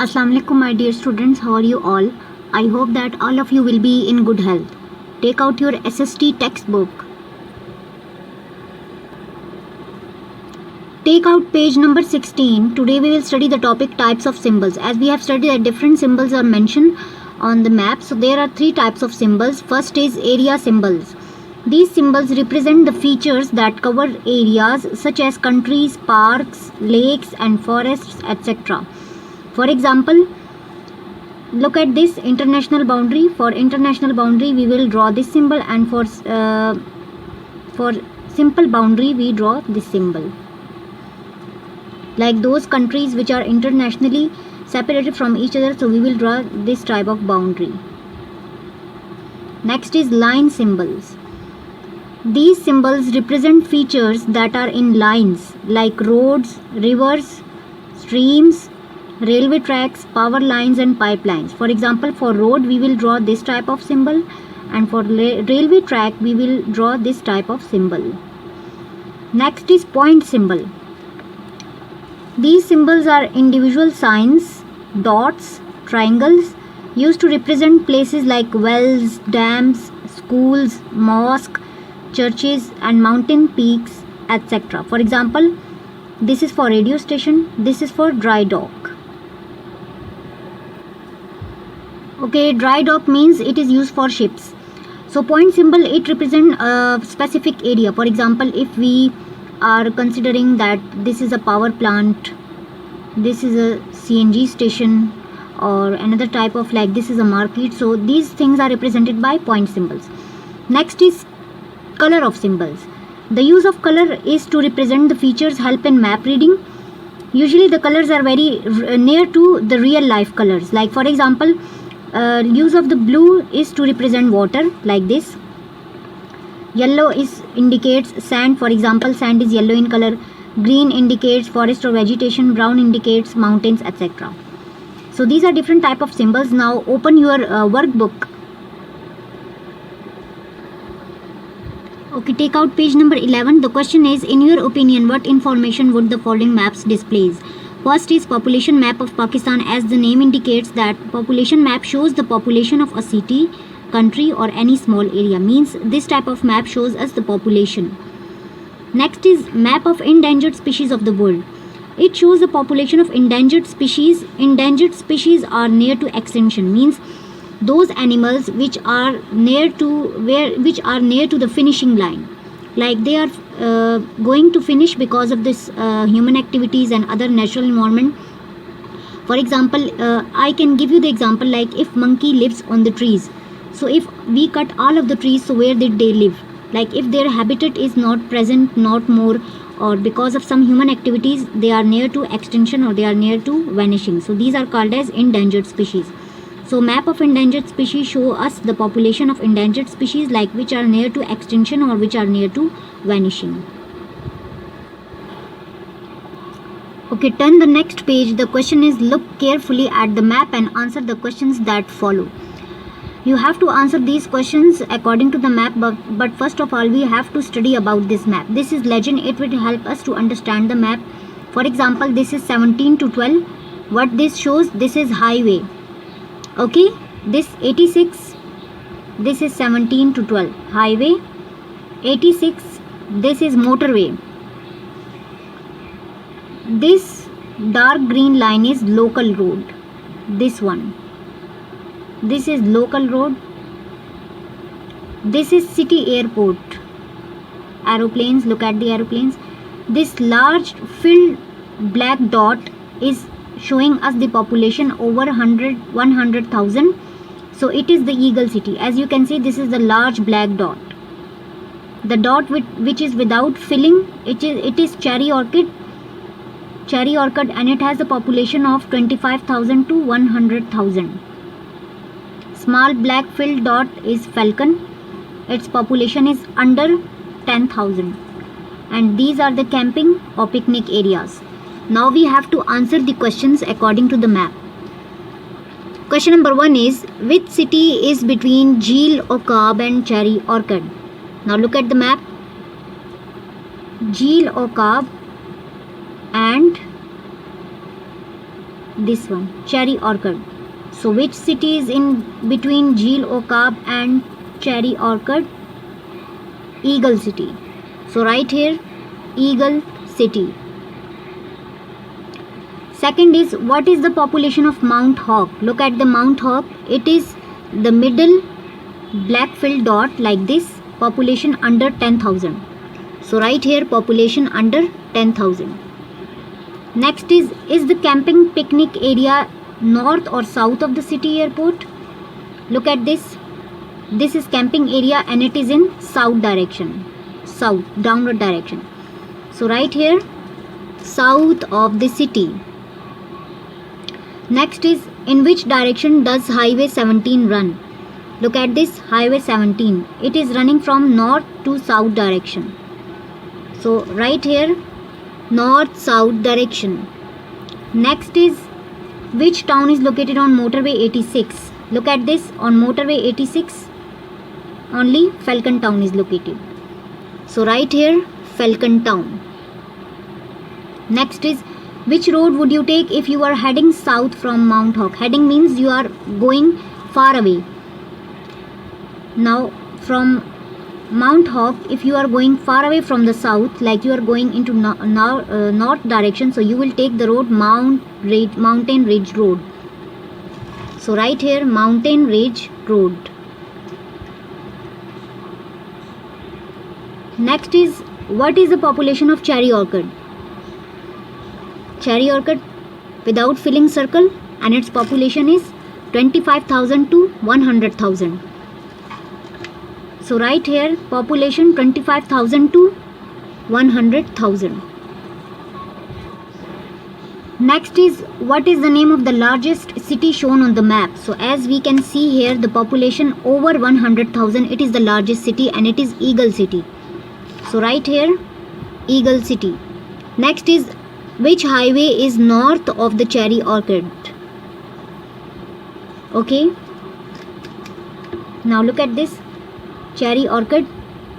Assalamu alaikum, my dear students. How are you all? I hope that all of you will be in good health. Take out your SST textbook. Take out page number 16. Today we will study the topic types of symbols. As we have studied that different symbols are mentioned on the map. So there are three types of symbols. First is area symbols. These symbols represent the features that cover areas such as countries, parks, lakes and forests, etc. For example, look at this international boundary. For international boundary we will draw this symbol, and for simple boundary we draw this symbol. Like those countries which are internationally separated from each other, so we will draw this type of boundary. Next is line symbols. These symbols represent features that are in lines like roads, rivers, streams, railway tracks, power lines and pipelines. For example, for road we will draw this type of symbol, and for railway track we will draw this type of symbol. Next is point symbol. These symbols are individual signs, dots, triangles used to represent places like wells, dams, schools, mosques, churches and mountain peaks, etc. For example, this is for radio station, this is for dry dock. Okay, dry dock means it is used for ships. So point symbol, it represents a specific area. For example, if we are considering that this is a power plant, this is a CNG station, or another type of, like this is a market. So these things are represented by point symbols. Next is color of symbols. The use of color is to represent the features help in map reading. Usually the colors are very near to the real life colors. Like for example, use of the blue is to represent water, like this. Yellow indicates sand. For example, sand is yellow in color. Green indicates forest or vegetation. Brown indicates mountains, etc. So these are different type of symbols. Now open your workbook. Okay, take out page number 11. The question is, in your opinion, what information would the following maps displays? First is population map of Pakistan. As the name indicates, that population map shows the population of a city, country or any small area. Means this type of map shows us the population. Next is map of endangered species of the world. It shows the population of endangered species. Endangered species are near to extinction. Means those animals which are near to the finishing line, like they are going to finish because of this human activities and other natural environment. For example, I can give you the example, like if monkey lives on the trees, so if we cut all of the trees, so where did they live? Like if their habitat is not present, not more, or because of some human activities they are near to extinction or they are near to vanishing. So these are called as endangered species. So map of endangered species show us the population of endangered species, like which are near to extinction or which are near to vanishing. Okay, turn the next page. The question is, look carefully at the map and answer the questions that follow. You have to answer these questions according to the map, but first of all we have to study about this map. This is legend. It will help us to understand the map. For example, this is 17 to 12. What this shows, this is highway. Okay, this 86, this is 17 to 12, highway. 86, this is motorway. This dark green line is local road. This one, this is local road. This is city airport. Aeroplanes, look at the aeroplanes. This large filled black dot is showing us the population over 100,000. So it is the Eagle City. As you can see, this is the large black dot. The dot which is without filling, it is cherry orchid, and it has a population of 25,000 to 100,000. Small black filled dot is falcon. Its population is under 10,000. And these are the camping or picnic areas. Now we have to answer the questions according to the map. Question number 1 is, which city is between Jeel Okab and Cherry Orchid? Now look at the map. Jeel Okab and this one, Cherry Orchard. So which city is in between Jeel Okab and Cherry Orchard? Eagle City. So right here, Eagle City. Second is, what is the population of Mount Hawk? Look at the Mount Hawk. It is the middle black filled dot like this, population under 10,000. So right here, population under 10,000. Next is the camping picnic area north or south of the city airport? Look at this. This is camping area and it is in south direction, south, downward direction. So right here, south of the city. Next is, in which direction does Highway 17 run? Look at this, Highway 17. It is running from north to south direction. So right here, north-south direction. Next is, which town is located on motorway 86? Look at this, on motorway 86, only Falcon Town is located. So right here, Falcon Town. Next is, which road would you take if you are heading south from Mount Hawk? Heading means you are going far away. Now from Mount Hawk, if you are going far away from the south, like you are going into north direction, so you will take the road Mountain Ridge Road. So right here, Mountain Ridge Road. Next is, what is the population of Cherry Orchard? Cherry Orchard without filling circle, and its population is 25,000 to 100,000. So right here, population 25,000 to 100,000. Next is, what is the name of the largest city shown on the map? So as we can see here, the population over 100,000, it is the largest city and it is Eagle City. So right here, Eagle City. Next is, which highway is north of the Cherry Orchard? Okay. Now look at this, Cherry Orchard,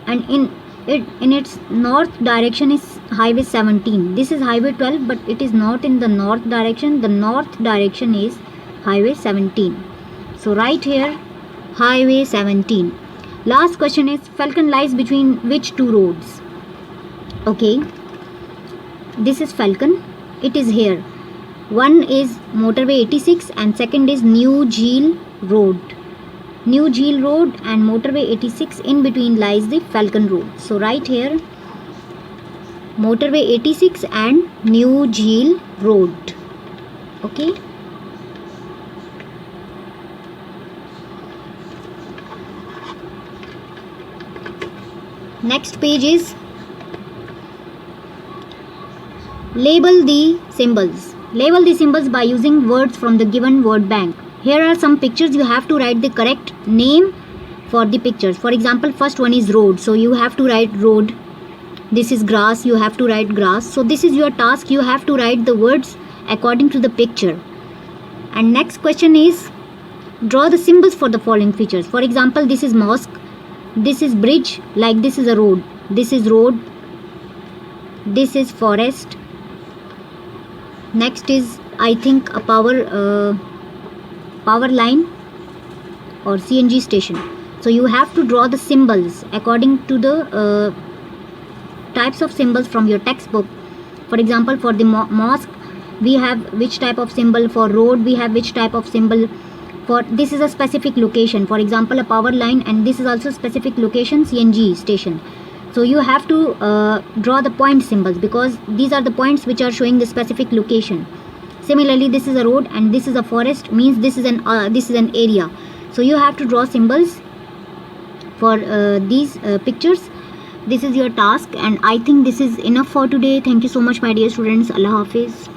and in its north direction is Highway 17. This is Highway 12, but it is not in the north direction. The north direction is Highway 17. So right here, Highway 17. Last question is, Falcon lies between which two roads? Okay. This is Falcon. It is here. One is motorway 86 and second is New Jeel Road. New Jeel Road and motorway 86, in between lies the Falcon Road. So right here, motorway 86 and New Jeel Road. Okay. Next page is, label the symbols. Label the symbols by using words from the given word bank. Here are some pictures. You have to write the correct name for the pictures. For example, first one is road. So you have to write road. This is grass. You have to write grass. So this is your task. You have to write the words according to the picture. And next question is, draw the symbols for the following features. For example, this is mosque. This is bridge. Like this is a road. This is road. This is forest. Next is, I think, a power line or CNG station. So you have to draw the symbols according to the types of symbols from your textbook. For example, for the mosque, we have which type of symbol. For road, we have which type of symbol. For this is a specific location. For example, a power line, and this is also specific location, CNG station. So you have to draw the point symbols, because these are the points which are showing the specific location. Similarly, this is a road and this is a forest, means this is an area. So you have to draw symbols for these pictures. This is your task, and I think this is enough for today. Thank you so much, my dear students. Allah Hafiz.